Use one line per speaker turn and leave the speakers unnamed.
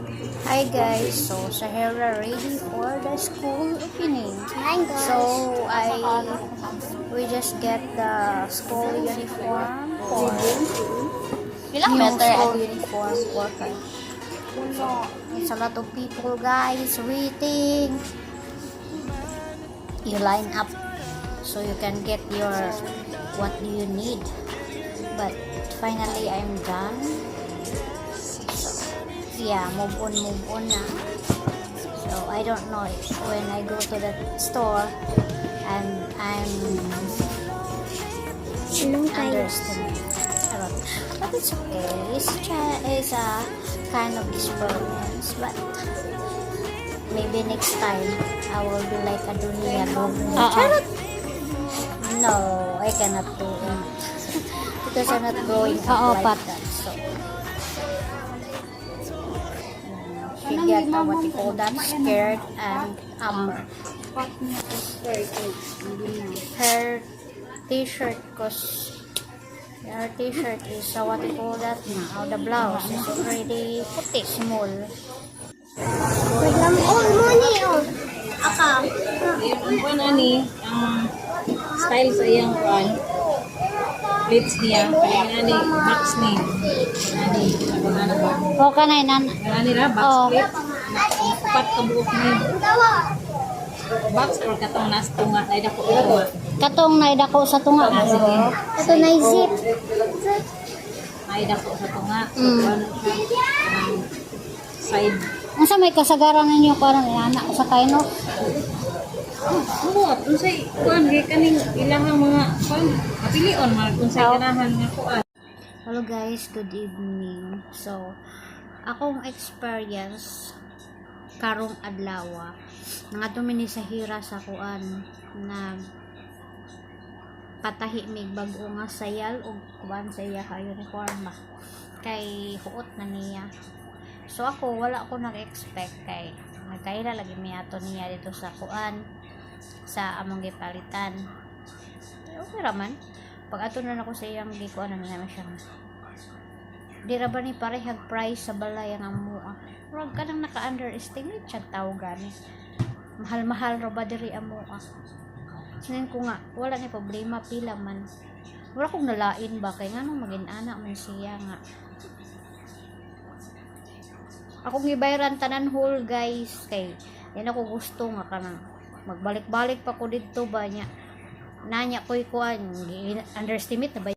Hi guys, so Sahara ready for the school opening.
Hi guys.
So we just get the school uniform for
Ilang
new
meter?
school uniform for her. So it's a lot of people guys waiting. You line up so you can get your what do you need. But finally I'm done. Yeah, move on na. So I don't know if when I go to the store and I'm underestimating. But it's okay. It's a kind of experience. But maybe next time I will be like a Dunia Gogni. No, I cannot do it because I'm not growing up like that. So she get what you call that skirt and upper. Her t-shirt her t-shirt is what you call that now. The blouse is already puti, small.
Kuan ani ang style sa iyang kuan plates niya ani box ni ani ano ba
O kanay nan.
ani ra box
Oh.
plate upat ka buok ni box or katong nas tunga ay dako ito
Katong naidako sa tunga.
sige
Ito na zip.
ay dako sa tunga
Mm.
ano siya side
Unsa may kasagaran ninyo parang anak sa kaino?
Oo, unsay kuan kay kaning ilahang mga kuan apilion man unsay ganahan nga kuan.
Hello guys, good evening. So, akong experience karong adlaw nga dumini sa hira sa kuan na patahi mig bag-o nga sayal og kuan sa iya ka uniform kay huot na niya. So ako wala ko nag-expect kay nagkaila lagi miato niya dito sa kuan sa among gipalitan. Okay raman. Pag ato na ako sa iyang gikuan na naman siya. Di ra ba ni parehag price sa balay ang amo. Wag ka nang naka-underestimate siya tao gani. Mahal-mahal ra ba diri amo. Ngayon ko nga wala ni problema pila man. Wala kong nalain ba kay nganong magin-ana man siya nga. Akong gibayaran tanan whole guys kay yan ako gusto nga kanang magbalik-balik pa ko dito ba nya nanya ko'y kuan underestimate na ba